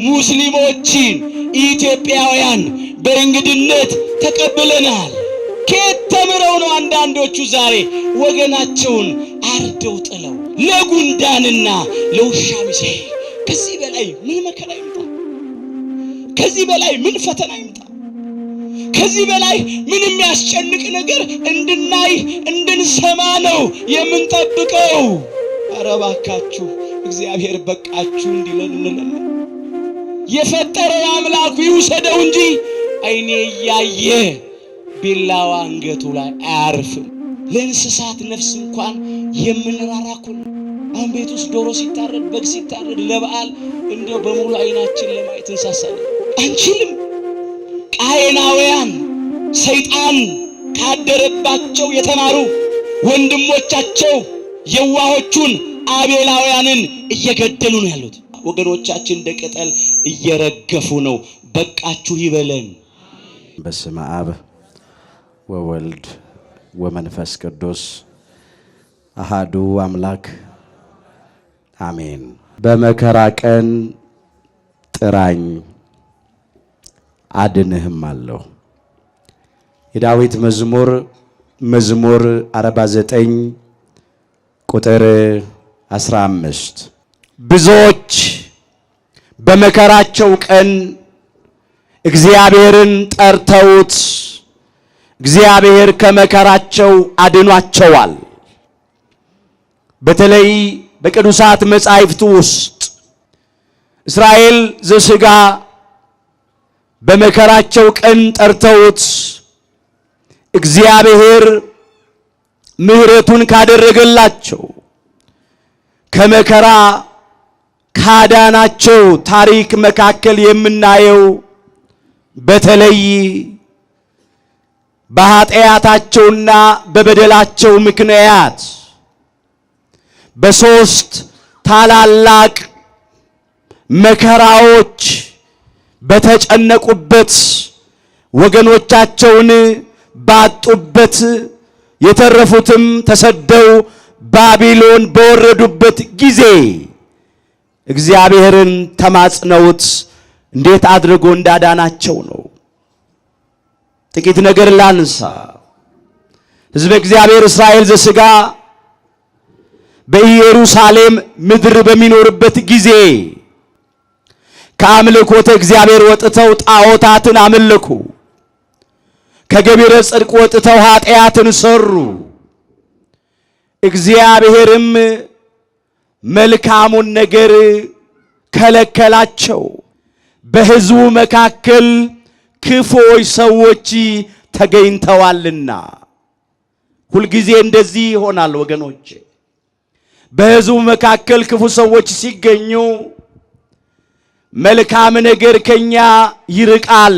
ሙስሊሞችን ኢትዮጵያውያን በእንግድነት ተቀብለናል። ከየት ተምረው ነው አንዳንዶቹ ዛሬ ወገናቸውን አርደው ጥለው ለጉንዳንና ለውሻ ሚሴ? ከዚህ በላይ ምን መከራ ይምጣ? ከዚህ በላይ ምን ፈተና ይምጣ? ከዚህ በላይ ምን የሚያስጨንቅ ነገር እንድናይ እንድንሰማ ነው የምንጠብቀው? ኧረ እባካችሁ እግዚአብሔር በቃችሁ እንዲለን እንላለን። የፈጠረው አምላኩ ይውሰደው እንጂ አይኔ እያየ ቢላዋ አንገቱ ላይ አያርፍም። ለእንስሳት ነፍስ እንኳን የምንራራኩን አሁን ቤት ውስጥ ዶሮ ሲታረድ በግ ሲታረድ ለበዓል እንደው በሙሉ አይናችን ለማየት እንሳሳለን። አንችልም። ቃየናውያን ሰይጣን ካደረባቸው የተማሩ ወንድሞቻቸው የዋሆቹን አቤላውያንን እየገደሉ ነው ያሉት። ወገኖቻችን እንደ ቅጠል እየረገፉ ነው። በቃችሁ ይበለን። በስመ አብ ወወልድ ወመንፈስ ቅዱስ አሃዱ አምላክ አሜን። በመከራ ቀን ጥራኝ አድንህም አለው። የዳዊት መዝሙር 49 ቁጥር 15። ብዙዎች በመከራቸው ቀን እግዚአብሔርን ጠርተውት እግዚአብሔር ከመከራቸው አድኗቸዋል። በተለይ በቅዱሳት መጻሕፍት ውስጥ እስራኤል ዘሥጋ በመከራቸው ቀን ጠርተውት እግዚአብሔር ምሕረቱን ካደረገላቸው ከመከራ ካዳናቸው ታሪክ መካከል የምናየው በተለይ በኃጢአታቸውና በበደላቸው ምክንያት በሶስት ታላላቅ መከራዎች በተጨነቁበት ወገኖቻቸውን ባጡበት የተረፉትም ተሰደው ባቢሎን በወረዱበት ጊዜ እግዚአብሔርን ተማጽነውት እንዴት አድርጎ እንዳዳናቸው ነው። ጥቂት ነገር ላንሳ። ሕዝበ እግዚአብሔር እስራኤል ዘሥጋ በኢየሩሳሌም ምድር በሚኖርበት ጊዜ ከአምልኮተ እግዚአብሔር ወጥተው ጣዖታትን አመለኩ። ከገቢረ ጽድቅ ወጥተው ኃጢአትን ሰሩ። እግዚአብሔርም መልካሙን ነገር ከለከላቸው። በሕዝቡ መካከል ክፉዎች ሰዎች ተገኝተዋልና። ሁልጊዜ እንደዚህ ይሆናል ወገኖቼ። በሕዝቡ መካከል ክፉ ሰዎች ሲገኙ መልካም ነገር ከኛ ይርቃል፣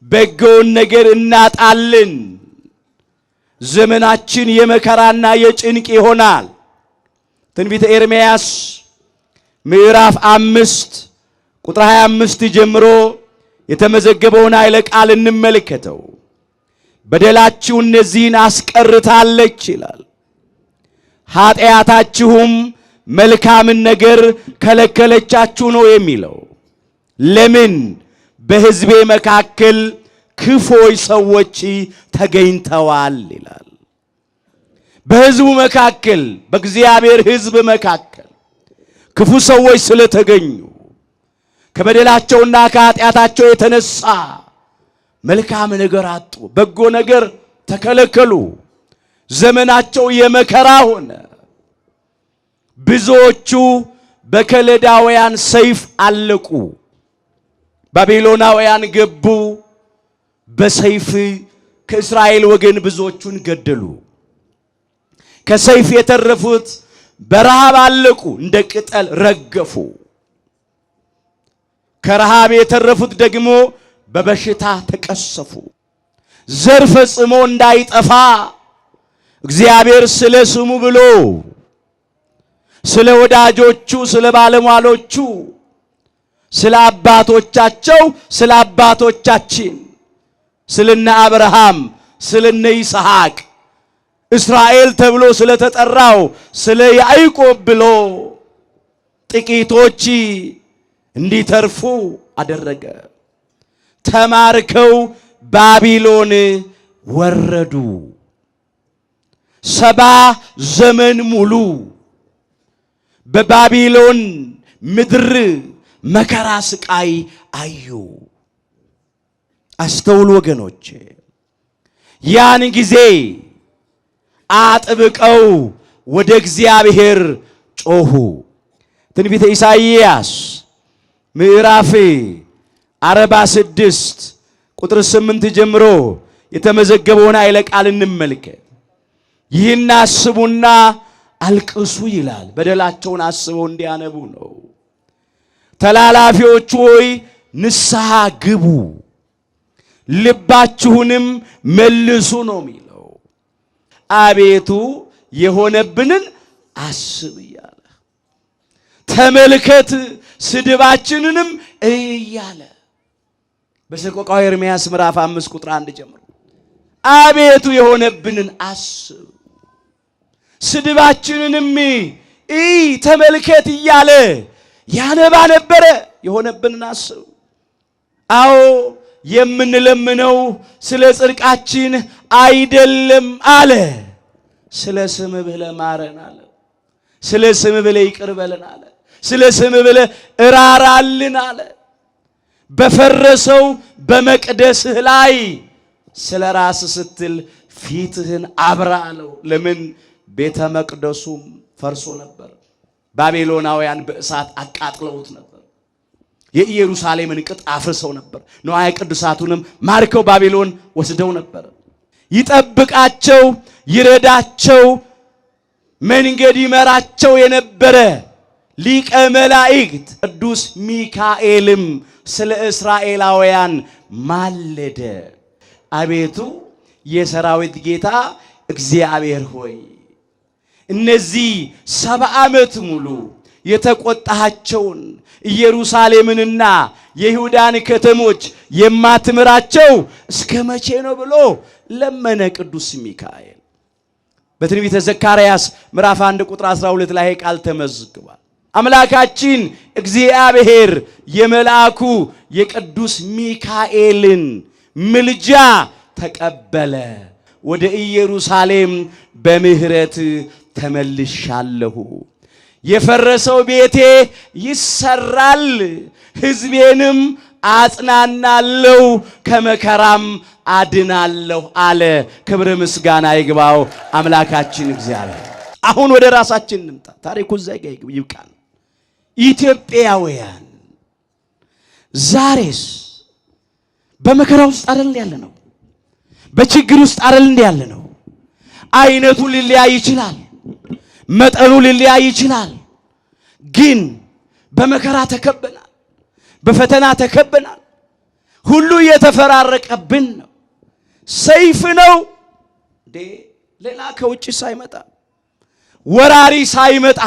በጎውን ነገር እናጣለን። ዘመናችን የመከራና የጭንቅ ይሆናል። ትንቢተ ኤርምያስ ምዕራፍ 5 ቁጥር 25 ጀምሮ የተመዘገበውን ኃይለ ቃል እንመልከተው። በደላችሁ እነዚህን አስቀርታለች ይላል፣ ኃጢአታችሁም መልካምን ነገር ከለከለቻችሁ ነው የሚለው። ለምን? በሕዝቤ መካከል ክፉዎች ሰዎች ተገኝተዋል ይላል። በሕዝቡ መካከል በእግዚአብሔር ሕዝብ መካከል ክፉ ሰዎች ስለተገኙ ከበደላቸውና ከኃጢአታቸው የተነሳ መልካም ነገር አጡ፣ በጎ ነገር ተከለከሉ። ዘመናቸው የመከራ ሆነ። ብዙዎቹ በከለዳውያን ሰይፍ አለቁ። ባቢሎናውያን ገቡ፣ በሰይፍ ከእስራኤል ወገን ብዙዎቹን ገደሉ። ከሰይፍ የተረፉት በረሃብ አለቁ፣ እንደ ቅጠል ረገፉ። ከረሃብ የተረፉት ደግሞ በበሽታ ተቀሰፉ። ዘር ፈጽሞ እንዳይጠፋ እግዚአብሔር ስለ ስሙ ብሎ ስለ ወዳጆቹ ስለ ባለሟሎቹ ስለ አባቶቻቸው ስለ አባቶቻችን ስለነ አብርሃም ስለነ ይስሐቅ እስራኤል ተብሎ ስለተጠራው ስለ ያዕቆብ ብሎ ጥቂቶች እንዲተርፉ አደረገ። ተማርከው ባቢሎን ወረዱ። 70 ዘመን ሙሉ በባቢሎን ምድር መከራ ስቃይ አዩ። አስተውሉ ወገኖቼ። ያን ጊዜ አጥብቀው ወደ እግዚአብሔር ጮኹ። ትንቢተ ኢሳይያስ ምዕራፍ 46 ቁጥር 8 ጀምሮ የተመዘገበውን ኃይለ ቃል እንመልከት። ይህን አስቡና አልቅሱ ይላል። በደላቸውን አስበው እንዲያነቡ ነው። ተላላፊዎቹ ሆይ ንስሐ ግቡ፣ ልባችሁንም መልሱ ነው የሚለው። አቤቱ የሆነብንን አስብ እያለ ተመልከት ስድባችንንም እያለ በሰቆቃወ ኤርምያስ ምዕራፍ 5 ቁጥር 1 ጀምሮ አቤቱ የሆነብንን አስብ ስድባችንንም ተመልከት እያለ ያነባ ነበረ። የሆነብንን አስብ። አዎ የምንለምነው ስለ ጽድቃችን አይደለም አለ። ስለ ስም ብለህ ማረን አለ። ስለ ስም ብለህ ይቅር በለን አለ። ስለ ስም ብለህ እራራልን አለ። በፈረሰው በመቅደስህ ላይ ስለ ራስ ስትል ፊትህን አብራ አለው። ለምን? ቤተ መቅደሱም ፈርሶ ነበር። ባቢሎናውያን በእሳት አቃጥለውት ነበር። የኢየሩሳሌምን ቅጥ አፍርሰው ነበር። ንዋየ ቅዱሳቱንም ማርከው ባቢሎን ወስደው ነበር። ይጠብቃቸው ይረዳቸው መንገድ ይመራቸው የነበረ ሊቀ መላእክት ቅዱስ ሚካኤልም ስለ እስራኤላውያን ማለደ። አቤቱ የሰራዊት ጌታ እግዚአብሔር ሆይ እነዚህ 70 ዓመት ሙሉ የተቆጣሃቸውን ኢየሩሳሌምንና የይሁዳን ከተሞች የማትምራቸው እስከ መቼ ነው ብሎ ለመነ ቅዱስ ሚካኤል። በትንቢተ ዘካርያስ ምዕራፍ 1 ቁጥር 12 ላይ ቃል ተመዝግቧል። አምላካችን እግዚአብሔር የመልአኩ የቅዱስ ሚካኤልን ምልጃ ተቀበለ። ወደ ኢየሩሳሌም በምህረት ተመልሻለሁ፣ የፈረሰው ቤቴ ይሰራል፣ ሕዝቤንም አጽናናለሁ፣ ከመከራም አድናለሁ አለ። ክብር ምስጋና ይግባው አምላካችን እግዚአብሔር። አሁን ወደ ራሳችን እንምጣ። ታሪኩ እዚያ ይብቃል። ኢትዮጵያውያን ዛሬስ በመከራ ውስጥ አይደል ያለ ነው? በችግር ውስጥ አይደል ያለ ነው? አይነቱ ሊለያይ ይችላል፣ መጠኑ ሊለያይ ይችላል። ግን በመከራ ተከበናል፣ በፈተና ተከበናል። ሁሉ እየተፈራረቀብን ነው። ሰይፍ ነው እንዴ? ሌላ ከውጭ ሳይመጣ ወራሪ ሳይመጣ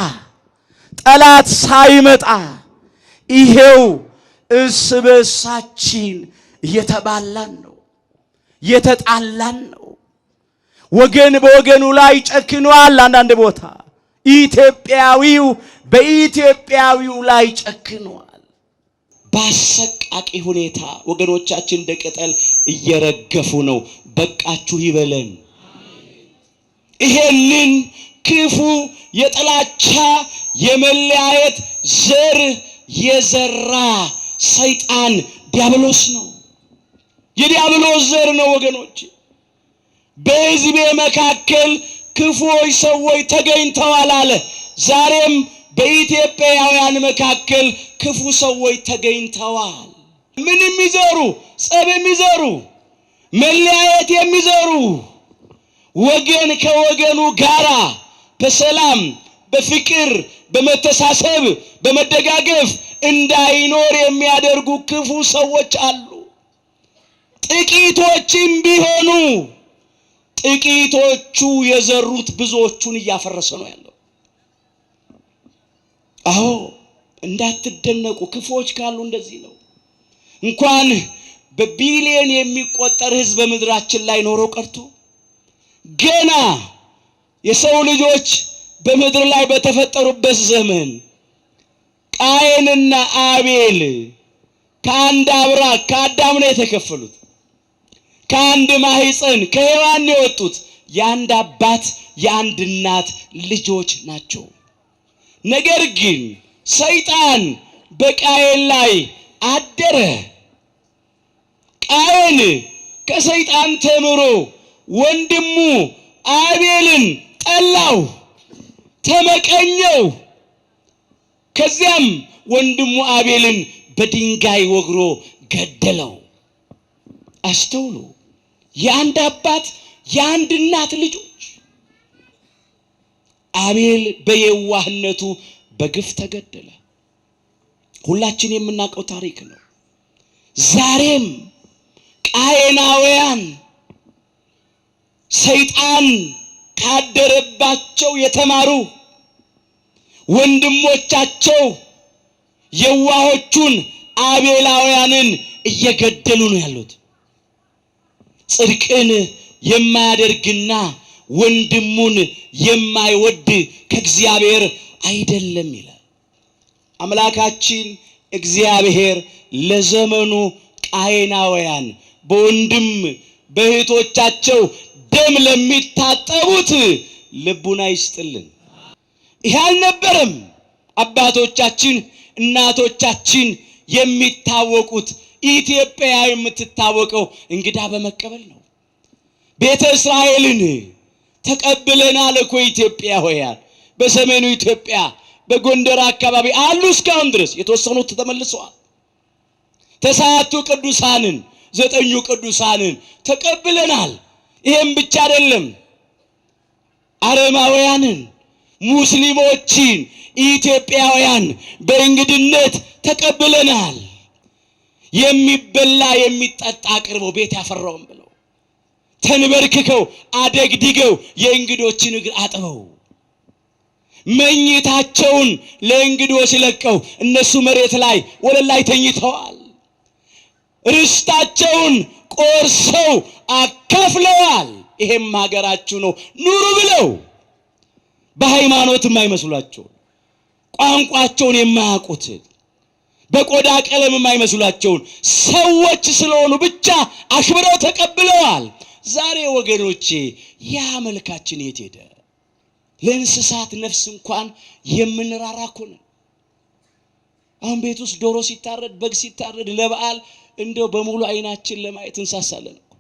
ጠላት ሳይመጣ ይሄው እርስ በርሳችን እየተባላን ነው፣ እየተጣላን ነው። ወገን በወገኑ ላይ ጨክኗል። አንዳንድ ቦታ ኢትዮጵያዊው በኢትዮጵያዊው ላይ ጨክኗል። በአሰቃቂ ሁኔታ ወገኖቻችን እንደ ቅጠል እየረገፉ ነው። በቃችሁ ይበለን። ይሄንን ክፉ የጥላቻ የመለያየት ዘር የዘራ ሰይጣን ዲያብሎስ ነው። የዲያብሎስ ዘር ነው ወገኖች። በሕዝቤ መካከል ክፉዎች ሰዎች ተገኝተዋል አለ። ዛሬም በኢትዮጵያውያን መካከል ክፉ ሰዎች ተገኝተዋል። ምን የሚዘሩ? ጸብ የሚዘሩ፣ መለያየት የሚዘሩ፣ ወገን ከወገኑ ጋራ በሰላም በፍቅር በመተሳሰብ በመደጋገፍ እንዳይኖር የሚያደርጉ ክፉ ሰዎች አሉ። ጥቂቶችም ቢሆኑ ጥቂቶቹ የዘሩት ብዙዎቹን እያፈረሰ ነው ያለው። አዎ እንዳትደነቁ፣ ክፉዎች ካሉ እንደዚህ ነው። እንኳን በቢሊየን የሚቆጠር ሕዝብ በምድራችን ላይ ኖሮ ቀርቶ ገና የሰው ልጆች በምድር ላይ በተፈጠሩበት ዘመን ቃየንና አቤል ከአንድ አብራክ ከአዳም ነው የተከፈሉት። ከአንድ ማህፀን ከሔዋን ነው የወጡት። የአንድ አባት የአንድ እናት ልጆች ናቸው። ነገር ግን ሰይጣን በቃየን ላይ አደረ። ቃየን ከሰይጣን ተምሮ ወንድሙ አቤልን ጠላው፣ ተመቀኘው። ከዚያም ወንድሙ አቤልን በድንጋይ ወግሮ ገደለው። አስተውሉ፣ የአንድ አባት የአንድ እናት ልጆች። አቤል በየዋህነቱ በግፍ ተገደለ። ሁላችን የምናውቀው ታሪክ ነው። ዛሬም ቃየናውያን ሰይጣን ካደረባቸው የተማሩ ወንድሞቻቸው የዋሆቹን አቤላውያንን እየገደሉ ነው ያሉት። ጽድቅን የማያደርግና ወንድሙን የማይወድ ከእግዚአብሔር አይደለም ይላል አምላካችን እግዚአብሔር። ለዘመኑ ቃየናውያን በወንድም በእህቶቻቸው ደም ለሚታጠቡት ልቡና ይስጥልን። ይህ አልነበረም አባቶቻችን እናቶቻችን የሚታወቁት። ኢትዮጵያ የምትታወቀው እንግዳ በመቀበል ነው። ቤተ እስራኤልን ተቀብለናል እኮ ኢትዮጵያውያን። በሰሜኑ ኢትዮጵያ በጎንደር አካባቢ አሉ እስካሁን ድረስ። የተወሰኑት ተመልሰዋል። ተስዓቱ ቅዱሳንን 9 ቅዱሳንን ተቀብለናል። ይሄም ብቻ አይደለም፣ አረማውያንን፣ ሙስሊሞችን፣ ኢትዮጵያውያን በእንግድነት ተቀብለናል። የሚበላ የሚጠጣ አቅርበው ቤት ያፈራውን ብለው ተንበርክከው አደግድገው የእንግዶችን እግር አጥበው መኝታቸውን ለእንግዶች ለቀው እነሱ መሬት ላይ ወለል ላይ ተኝተዋል። ርስታቸውን ቆርሰው አካፍለዋል። ይሄም ሀገራችሁ ነው ኑሩ ብለው በሃይማኖት የማይመስሏቸው ቋንቋቸውን የማያውቁት በቆዳ ቀለም የማይመስሏቸውን ሰዎች ስለሆኑ ብቻ አክብረው ተቀብለዋል። ዛሬ ወገኖቼ ያ መልካችን የት ሄደ? ለእንስሳት ነፍስ እንኳን የምንራራ እኮ ነን። አሁን ቤት ውስጥ ዶሮ ሲታረድ በግ ሲታረድ ለበዓል እንደው በሙሉ አይናችን ለማየት እንሳሳለን እኮ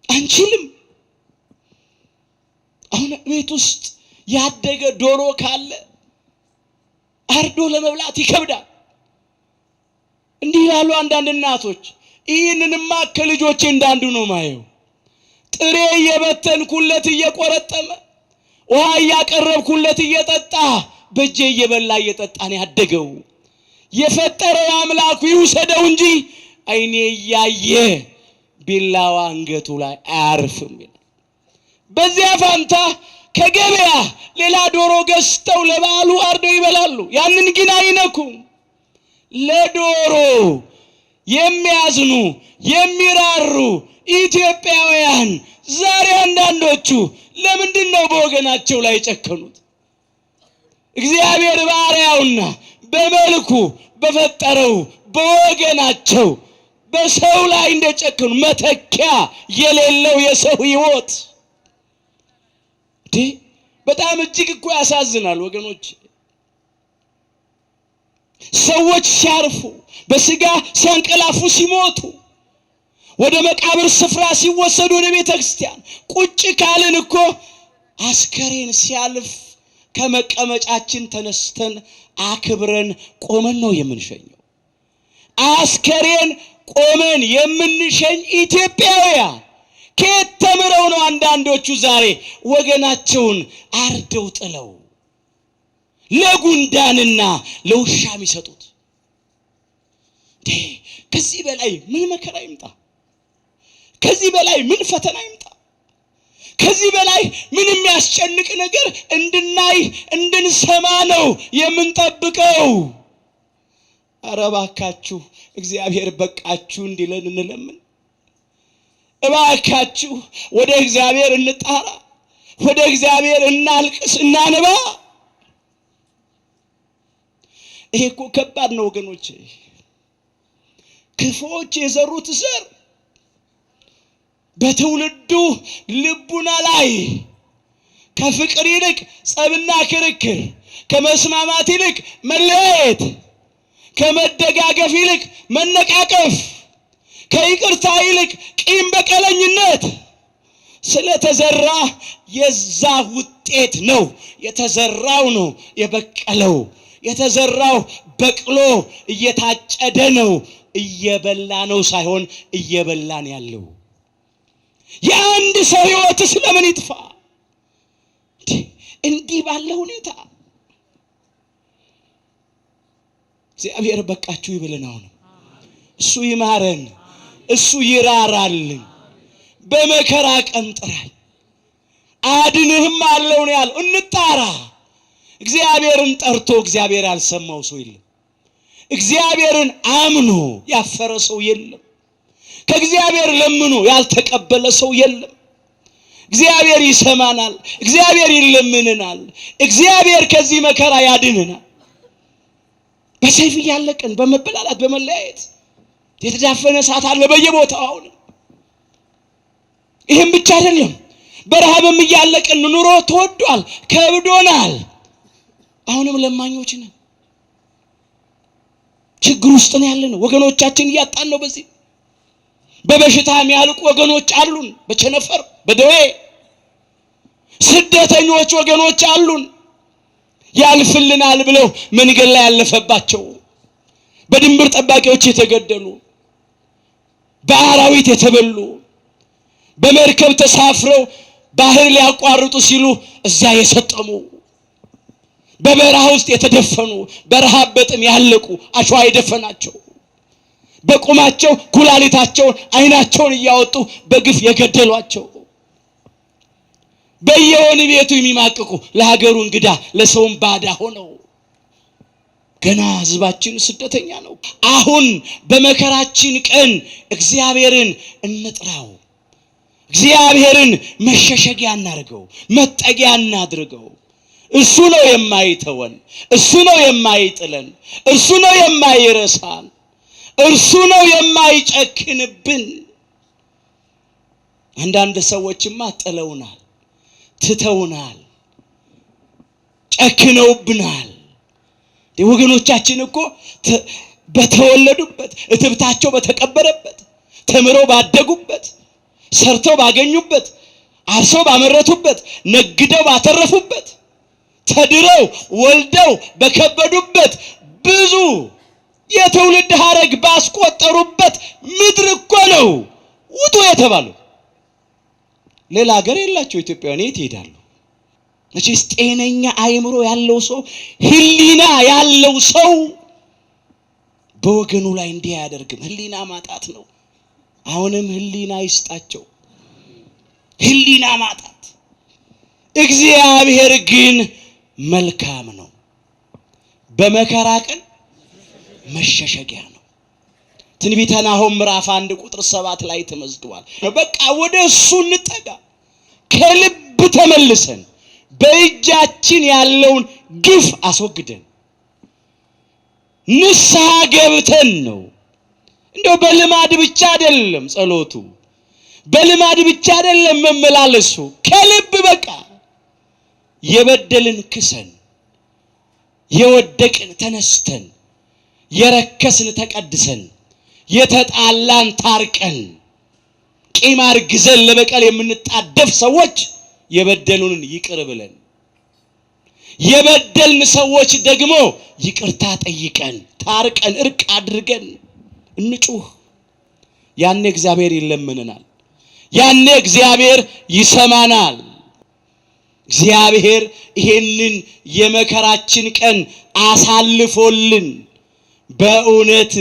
አንችልም። አሁን ቤት ውስጥ ያደገ ዶሮ ካለ አርዶ ለመብላት ይከብዳል። እንዲህ ያሉ አንዳንድ እናቶች ይህንንማ ከልጆቼ እንዳንዱ ነው ማየው። ጥሬ እየበተንኩለት እየቆረጠመ ውሃ እያቀረብኩለት እየጠጣ በእጄ እየበላ እየጠጣን ያደገው የፈጠረው አምላኩ ይውሰደው እንጂ አይኔ እያየ ቢላዋ አንገቱ ላይ አያርፍም ይላል። በዚያ ፋንታ ከገበያ ሌላ ዶሮ ገዝተው ለበዓሉ አርደው ይበላሉ። ያንን ግን አይነኩም። ለዶሮ የሚያዝኑ የሚራሩ ኢትዮጵያውያን ዛሬ አንዳንዶቹ ለምንድን ነው በወገናቸው ላይ ጨከኑት? እግዚአብሔር ባሪያውና በመልኩ በፈጠረው በወገናቸው በሰው ላይ እንደጨከኑ መተኪያ የሌለው የሰው ሕይወት በጣም እጅግ እኮ ያሳዝናል ወገኖች። ሰዎች ሲያርፉ በስጋ ሲያንቀላፉ ሲሞቱ ወደ መቃብር ስፍራ ሲወሰዱ ወደ ቤተ ክርስቲያን ቁጭ ካልን እኮ አስከሬን ሲያልፍ ከመቀመጫችን ተነስተን አክብረን ቆመን ነው የምንሸኘው። አስከሬን ቆመን የምንሸኝ ኢትዮጵያውያን ከየት ተምረው ነው አንዳንዶቹ ዛሬ ወገናቸውን አርደው ጥለው ለጉንዳንና ለውሻ የሚሰጡት? ከዚህ በላይ ምን መከራ ይምጣ? ከዚህ በላይ ምን ፈተና ይምጣ? ከዚህ በላይ ምን የሚያስጨንቅ ነገር እንድናይ እንድንሰማ ነው የምንጠብቀው? ኧረ እባካችሁ እግዚአብሔር በቃችሁ እንዲለን እንለምን። እባካችሁ ወደ እግዚአብሔር እንጣራ፣ ወደ እግዚአብሔር እናልቅስ፣ እናንባ። ይሄ እኮ ከባድ ነው ወገኖች። ክፉዎች የዘሩት ዘር በትውልዱ ልቡና ላይ ከፍቅር ይልቅ ጸብና ክርክር፣ ከመስማማት ይልቅ መለያየት፣ ከመደጋገፍ ይልቅ መነቃቀፍ፣ ከይቅርታ ይልቅ ቂም በቀለኝነት ስለተዘራ የዛ ውጤት ነው የተዘራው ነው የበቀለው። የተዘራው በቅሎ እየታጨደ ነው። እየበላ ነው ሳይሆን እየበላን ያለው። የአንድ ሰው ሕይወት ስለምን ይጥፋ? እንዲህ ባለ ሁኔታ እግዚአብሔር በቃችሁ ይበለን። አሁን እሱ ይማረን፣ እሱ ይራራልን። በመከራ ቀን ጥራኝ አድንህም አለው ነው ያለው። እንጣራ። እግዚአብሔርን ጠርቶ እግዚአብሔር ያልሰማው ሰው የለም። እግዚአብሔርን አምኖ ያፈረ ሰው የለም። ከእግዚአብሔር ለምኖ ያልተቀበለ ሰው የለም። እግዚአብሔር ይሰማናል። እግዚአብሔር ይለምንናል። እግዚአብሔር ከዚህ መከራ ያድንናል። በሰይፍ እያለቅን በመበላላት በመለያየት የተዳፈነ እሳት አለ በየቦታው። አሁን ይህም ብቻ አይደለም፣ በረሃብም እያለቅን ኑሮ ተወዷል፣ ከብዶናል። አሁንም ለማኞች ነን። ችግር ውስጥ ነው ያለነው። ወገኖቻችን እያጣን ነው። በዚህ በበሽታ የሚያልቁ ወገኖች አሉን፣ በቸነፈር በደዌ ስደተኞች ወገኖች አሉን። ያልፍልናል ብለው መንገድ ላይ ያለፈባቸው፣ በድንበር ጠባቂዎች የተገደሉ፣ በአራዊት የተበሉ፣ በመርከብ ተሳፍረው ባህር ሊያቋርጡ ሲሉ እዚያ የሰጠሙ፣ በበረሃ ውስጥ የተደፈኑ፣ በረሃብ በጥም ያለቁ፣ አሸዋ የደፈናቸው፣ በቁማቸው ኩላሊታቸውን አይናቸውን እያወጡ በግፍ የገደሏቸው፣ በየወህኒ ቤቱ የሚማቅቁ፣ ለሀገሩ እንግዳ ለሰውም ባዳ ሆነው ገና ህዝባችን ስደተኛ ነው። አሁን በመከራችን ቀን እግዚአብሔርን እንጥራው። እግዚአብሔርን መሸሸጊያ እናድርገው፣ መጠጊያ እናድርገው። እሱ ነው የማይተወን፣ እሱ ነው የማይጥለን፣ እሱ ነው የማይረሳን፣ እርሱ ነው የማይጨክንብን። አንዳንድ ሰዎችማ ጥለውናል፣ ትተውናል፣ ጨክነውብናል። ወገኖቻችን እኮ በተወለዱበት፣ እትብታቸው በተቀበረበት፣ ተምረው ባደጉበት፣ ሰርተው ባገኙበት፣ አርሰው ባመረቱበት፣ ነግደው ባተረፉበት፣ ተድረው ወልደው በከበዱበት፣ ብዙ የትውልድ ሐረግ ባስቆጠሩበት ምድር እኮ ነው ውጡ የተባሉ። ሌላ ሀገር የላቸው ኢትዮጵያውያን የት ይሄዳሉ? መቼስ ጤነኛ አእምሮ ያለው ሰው፣ ህሊና ያለው ሰው በወገኑ ላይ እንዲህ አያደርግም። ህሊና ማጣት ነው። አሁንም ህሊና ይስጣቸው። ህሊና ማጣት። እግዚአብሔር ግን መልካም ነው። በመከራ ቀን መሸሸጊያ ነው። ትንቢተ ናሆም ምዕራፍ 1 ቁጥር 7 ላይ ተመዝግቧል። በቃ ወደ እሱ እንጠጋ፣ ከልብ ተመልሰን በእጃችን ያለውን ግፍ አስወግደን ንስሐ ገብተን ነው። እንደው በልማድ ብቻ አይደለም ጸሎቱ፣ በልማድ ብቻ አይደለም መመላለሱ። ከልብ በቃ የበደልን ክሰን፣ የወደቅን ተነስተን፣ የረከስን ተቀድሰን፣ የተጣላን ታርቀን፣ ቂም አርግዘን ለበቀል የምንጣደፍ ሰዎች የበደሉንን ይቅር ብለን፣ የበደልን ሰዎች ደግሞ ይቅርታ ጠይቀን፣ ታርቀን፣ እርቅ አድርገን እንጩህ። ያኔ እግዚአብሔር ይለምነናል። ያኔ እግዚአብሔር ይሰማናል። እግዚአብሔር ይሄንን የመከራችን ቀን አሳልፎልን በእውነት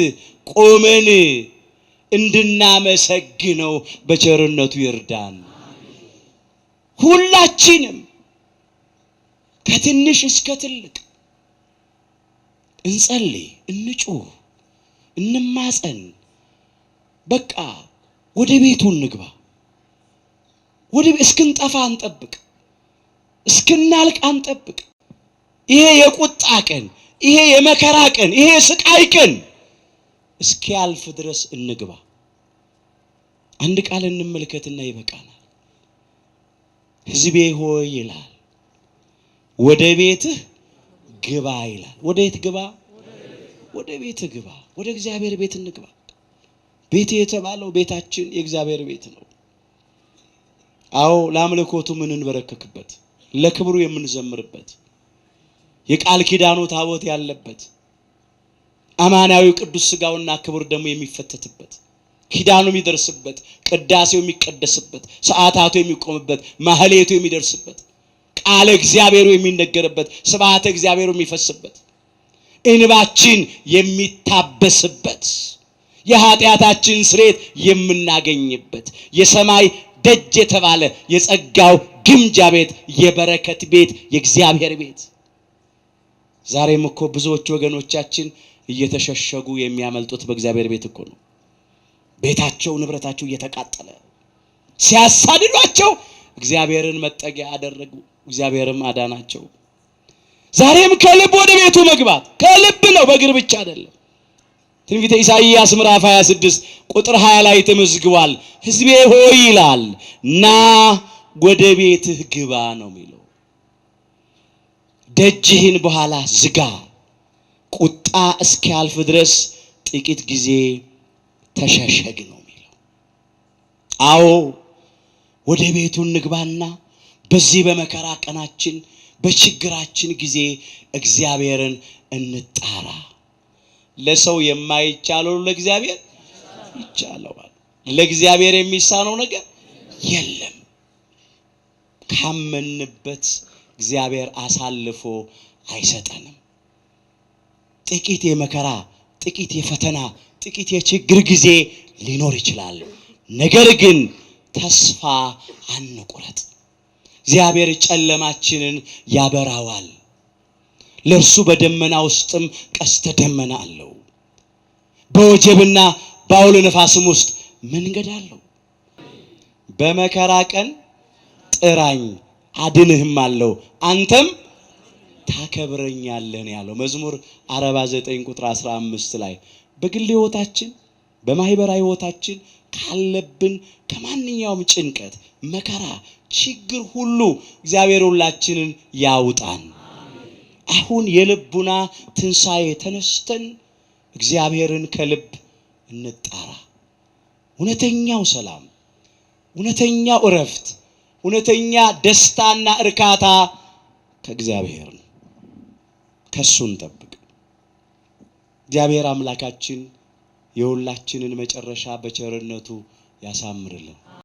ቆመን እንድናመሰግነው በቸርነቱ ይርዳን። ሁላችንም ከትንሽ እስከ ትልቅ እንጸልይ፣ እንጩህ፣ እንማጸን። በቃ ወደ ቤቱ እንግባ። ወደ እስክንጠፋ አንጠብቅ፣ እስክናልቅ አንጠብቅ። ይሄ የቁጣ ቀን፣ ይሄ የመከራ ቀን፣ ይሄ ስቃይ ቀን እስኪያልፍ ድረስ እንግባ። አንድ ቃል እንመልከትና ይበቃናል። ሕዝቤ ሆይ ይላል ወደ ቤትህ ግባ ይላል። ወደ የት ግባ? ወደ ቤትህ ግባ። ወደ እግዚአብሔር ቤት እንግባ። ቤት የተባለው ቤታችን የእግዚአብሔር ቤት ነው። አዎ ለአምልኮቱ ምን እንበረከክበት፣ ለክብሩ የምንዘምርበት፣ የቃል ኪዳኑ ታቦት ያለበት፣ አማናዊ ቅዱስ ሥጋውና ክቡር ደሙ የሚፈተትበት፣ ኪዳኑ የሚደርስበት፣ ቅዳሴው የሚቀደስበት፣ ሰዓታቱ የሚቆምበት፣ ማህሌቱ የሚደርስበት፣ ቃለ እግዚአብሔሩ የሚነገርበት፣ ስብሐተ እግዚአብሔሩ የሚፈስበት፣ እንባችን የሚታበስበት፣ የኃጢአታችን ስርየት የምናገኝበት የሰማይ ደጅ የተባለ የጸጋው ግምጃ ቤት፣ የበረከት ቤት፣ የእግዚአብሔር ቤት። ዛሬም እኮ ብዙዎች ወገኖቻችን እየተሸሸጉ የሚያመልጡት በእግዚአብሔር ቤት እኮ ነው። ቤታቸው ንብረታቸው እየተቃጠለ ሲያሳድዷቸው እግዚአብሔርን መጠጊያ አደረጉ፣ እግዚአብሔርም አዳናቸው። ዛሬም ከልብ ወደ ቤቱ መግባት ከልብ ነው፣ በእግር ብቻ አይደለም። ትንቢተ ኢሳይያስ ምዕራፍ 26 ቁጥር 20 ላይ ተመዝግቧል። ሕዝቤ ሆይ ይላል ና ወደ ቤትህ ግባ ነው የሚለው። ደጅህን በኋላ ዝጋ፣ ቁጣ እስኪያልፍ ድረስ ጥቂት ጊዜ ተሸሸግ ነው የሚለው። አዎ ወደ ቤቱ እንግባና በዚህ በመከራ ቀናችን በችግራችን ጊዜ እግዚአብሔርን እንጣራ። ለሰው የማይቻለው ለእግዚአብሔር ይቻለዋል። ለእግዚአብሔር የሚሳነው ነገር የለም። ካመንበት እግዚአብሔር አሳልፎ አይሰጠንም። ጥቂት የመከራ ጥቂት የፈተና ጥቂት የችግር ጊዜ ሊኖር ይችላል። ነገር ግን ተስፋ አንቁረጥ። እግዚአብሔር ጨለማችንን ያበራዋል። ለእርሱ በደመና ውስጥም ቀስተ ደመና አለው። በወጀብና በአውሎ ነፋስም ውስጥ መንገድ አለው። በመከራ ቀን ጥራኝ አድንህም አለው፣ አንተም ታከብረኛለህ ያለው መዝሙር 49 ቁጥር 15 ላይ በግል ሕይወታችን በማህበራዊ ሕይወታችን ካለብን ከማንኛውም ጭንቀት፣ መከራ፣ ችግር ሁሉ እግዚአብሔር ሁላችንን ያውጣን። አሁን የልቡና ትንሣኤ ተነስተን እግዚአብሔርን ከልብ እንጣራ። እውነተኛው ሰላም፣ እውነተኛው እረፍት፣ እውነተኛ ደስታና እርካታ ከእግዚአብሔር ነው። ከሱ እንጠብቅ። እግዚአብሔር አምላካችን የሁላችንን መጨረሻ በቸርነቱ ያሳምርልን።